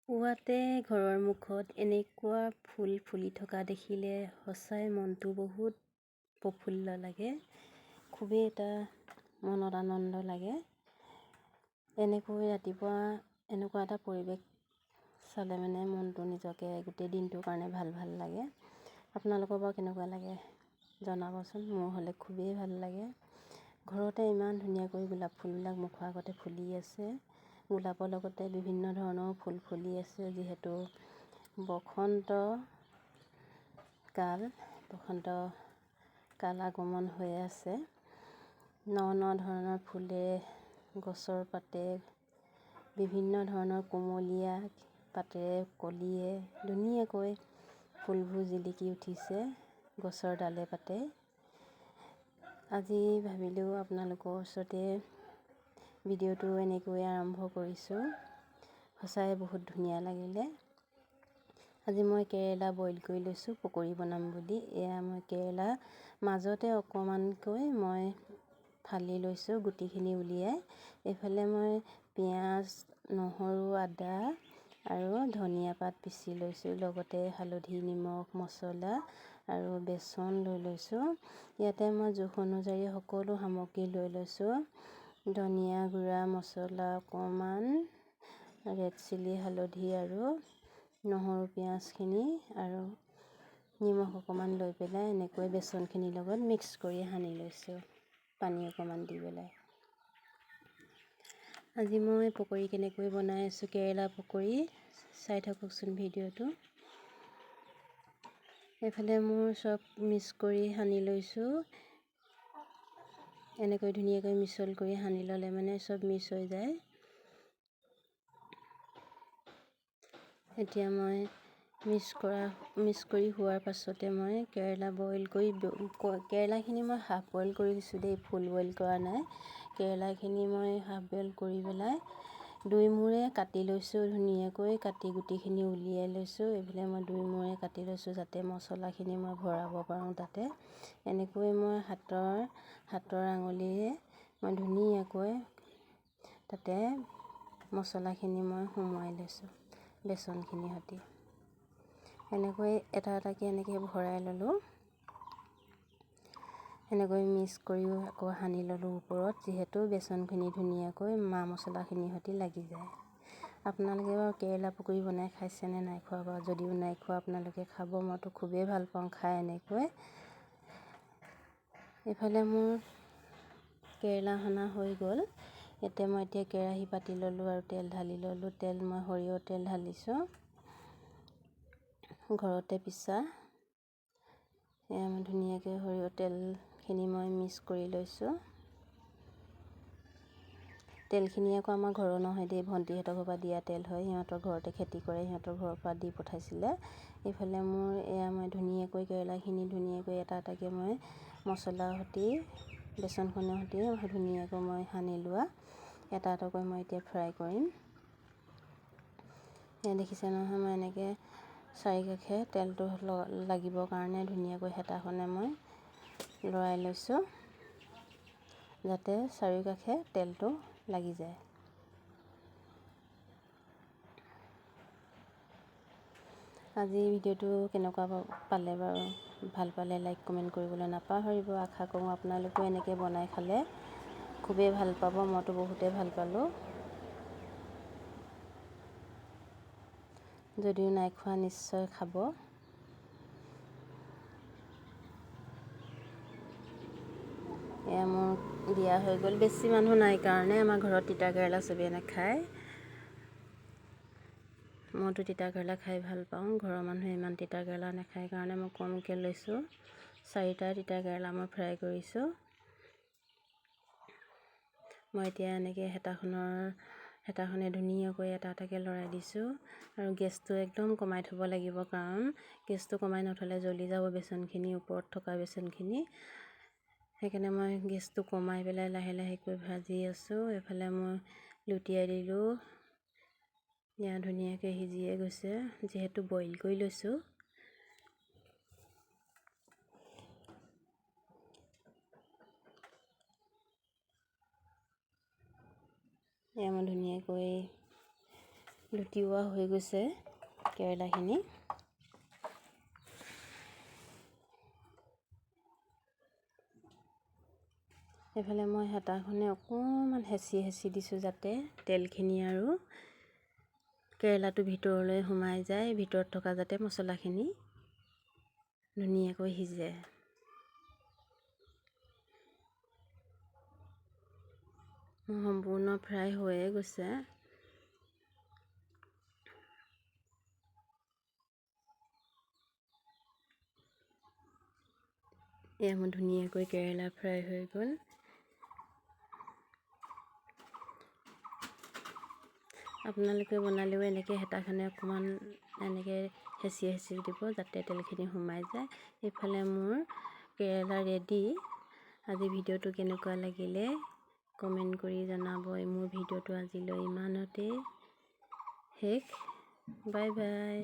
পুৱাতে ঘৰৰ মুখত এনেকুৱা ফুল ফুলি থকা দেখিলে সঁচাই মনটো বহুত প্ৰফুল্ল লাগে। খুবেই এটা মনত আনন্দ লাগে। এনেকৈ ৰাতিপুৱা এনেকুৱা এটা পৰিৱেশ চালে মানে মনটো নিজকে গোটেই দিনটোৰ কাৰণে ভাল ভাল লাগে। আপোনালোকৰ বাৰু কেনেকুৱা লাগে জনাবচোন। মোৰ হ'লে খুবেই ভাল লাগে। ঘৰতে ইমান ধুনীয়াকৈ গোলাপ ফুলবিলাক মুখৰ আগতে ফুলি আছে। গোলাপৰ লগতে বিভিন্ন ধৰণৰ ফুল ফুলি আছে। যিহেতু বসন্ত কাল আগমন হৈ আছে। ন ধৰণৰ ফুলেৰে গছৰ পাতে বিভিন্ন ধৰণৰ কুমলীয়া পাতেৰে কলিয়ে ধুনীয়াকৈ ফুলবোৰ জিলিকি উঠিছে গছৰ ডালে পাতে। আজি ভাবিলোঁ আপোনালোকৰ ওচৰতে ভিডিঅ'টো এনেকৈ আৰম্ভ কৰিছোঁ। সঁচাই বহুত ধুনীয়া লাগিলে। আজি মই কেৰেলা বইল কৰি লৈছোঁ পকৰি বনাম বুলি। এয়া মই কেৰেলা মাজতে অকণমানকৈ মই ফালি লৈছোঁ গুটিখিনি উলিয়াই। এইফালে মই পিঁয়াজ, নহৰু, আদা আৰু ধনিয়া পাত পিচি লৈছোঁ। লগতে হালধি, নিমখ, মছলা আৰু বেচন লৈ লৈছোঁ। ইয়াতে মই জোখ অনুযায়ী সকলো সামগ্ৰী লৈ লৈছোঁ। ধনিয়া গুড়া, মছলা অকণমান, ৰেড চিলি, হালধি আৰু নহৰু পিঁয়াজখিনি আৰু নিমখ অকণমান লৈ পেলাই এনেকৈ বেচনখিনিৰ লগত মিক্স কৰি সানি লৈছোঁ পানী অকণমান দি পেলাই। আজি মই পকৰি কেনেকৈ বনাই আছোঁ, কেৰেলা পকৰি, চাই থাককচোন ভিডিঅ'টো। এইফালে মোৰ চব মিক্স কৰি সানি লৈছোঁ। এনেকৈ ধুনীয়াকৈ মিছল কৰি সানি ল'লে মানে চব মিক্স হৈ যায়। এতিয়া মই মিক্স কৰি হোৱাৰ পাছতে মই কেৰেলা বইল কৰি কেৰেলাখিনি মই হাফ বইল কৰি দিছোঁ দেই, ফুল বইল কৰা নাই। কেৰেলাখিনি মই হাফ বইল কৰি পেলাই দুই মূৰে কাটি লৈছোঁ ধুনীয়াকৈ। কাটি গুটিখিনি উলিয়াই লৈছোঁ। এইফালে মই দুই মূৰে কাটি লৈছোঁ যাতে মছলাখিনি মই ভৰাব পাৰোঁ তাতে। এনেকৈ মই হাতৰ আঙুলিৰে মই ধুনীয়াকৈ তাতে মছলাখিনি মই সুমুৱাই লৈছোঁ বেচনখিনিৰ সৈতে। এনেকৈ এটা এটাকৈ এনেকৈ ভৰাই ল'লোঁ। এনেকৈ মিক্স কৰিও আকৌ সানি ল'লোঁ ওপৰত, যিহেতু বেচনখিনি ধুনীয়াকৈ মা মছলাখিনিৰ সৈতে লাগি যায়। আপোনালোকে বাৰু কেৰেলা পকৰি বনাই খাইছেনে নাই খোৱা বাৰু? যদিও নাই খোৱা আপোনালোকে খাব, মইতো খুবেই ভাল পাওঁ খাই এনেকৈ। এইফালে মোৰ কেৰেলা সনা হৈ গ'ল। এতিয়া মই কেৰাহী পাতি ল'লোঁ আৰু তেল ঢালি ল'লোঁ। মই সৰিয়হ তেল ঢালিছোঁ, ঘৰতে পিছা। এয়া মই ধুনীয়াকৈ সৰিয়হ তেলখিনি মই মিক্স কৰি লৈছোঁ। তেলখিনি আকৌ আমাৰ ঘৰৰ নহয় দেই, ভণ্টিহঁতৰ ঘৰৰ পৰা দিয়া তেল হয়। সিহঁতৰ ঘৰতে খেতি কৰে, সিহঁতৰ ঘৰৰ পৰা দি পঠাইছিলে। এইফালে মোৰ এয়া মই ধুনীয়াকৈ কেৰেলাখিনি ধুনীয়াকৈ এটা এটাকৈ মই মছলাৰ সৈতে বেচনখনৰ সৈতে ধুনীয়াকৈ মই সানি লোৱা এটা এটাকৈ মই এতিয়া ফ্ৰাই কৰিম। এয়া দেখিছে নহয়, মই এনেকৈ চাৰিকাষে তেলটো লাগিবৰ কাৰণে ধুনীয়াকৈ হেতাখনে মই লৰাই লৈছোঁ যাতে চাৰিওকাষে তেলটো লাগি যায়। আজি ভিডিঅ'টো কেনেকুৱা পালে বাৰু? ভাল পালে লাইক কমেণ্ট কৰিবলৈ নাপাহৰিব। আশা কৰোঁ আপোনালোকেও এনেকৈ বনাই খালে খুবেই ভাল পাব। মইতো বহুতেই ভাল পালোঁ। যদিও নাই খোৱা নিশ্চয় খাব। এয়া মোৰ দিয়া হৈ গ'ল। বেছি মানুহ নাই কাৰণে আমাৰ ঘৰত তিতা কেৰেলা চবেই নাখায়। মইতো তিতা কেৰেলা খাই ভাল পাওঁ। ঘৰৰ মানুহে ইমান তিতা কেৰেলা নাখায় কাৰণে মই কমকৈ লৈছোঁ। 4টা তিতা কেৰেলা মই ফ্ৰাই কৰিছোঁ। মই এতিয়া এনেকৈ হেতাখনে ধুনীয়াকৈ এটা এটাকৈ লৰাই দিছোঁ। আৰু গেছটো একদম কমাই থ'ব লাগিব, কাৰণ গেছটো কমাই নথ'লে জ্বলি যাব বেচনখিনি, ওপৰত থকা বেচনখিনি। সেইকাৰণে মই গেছটো কমাই পেলাই লাহে লাহেকৈ ভাজি আছোঁ। এইফালে মই লুটিয়াই দিলোঁ। এয়া ধুনীয়াকৈ সিজিয়ে গৈছে, যিহেতু বইল কৰি লৈছোঁ। এয়া মই ধুনীয়াকৈ লুটিওৱা হৈ গৈছে কেৰেলাখিনি। এইফালে মই হেতাখনে অকণমান হেঁচি দিছোঁ যাতে তেলখিনি আৰু কেৰেলাটো ভিতৰলৈ সোমাই যায়, ভিতৰত থকা যাতে মছলাখিনি ধুনীয়াকৈ সিজে। সম্পূৰ্ণ ফ্ৰাই হৈয়ে গৈছে। এয়া মোৰ ধুনীয়াকৈ কেৰেলা ফ্ৰাই হৈ গ'ল। আপোনালোকে বনালেও এনেকৈ হেতাখনে অকণমান এনেকৈ হেঁচি দিব যাতে তেলখিনি সোমাই যায়। এইফালে মোৰ কেৰেলা ৰেডি। আজি ভিডিঅ'টো কেনেকুৱা লাগিলে কমেণ্ট কৰি জনাব। মোৰ ভিডিঅ'টো আজিলৈ ইমানতেই শেষ। Bye bye.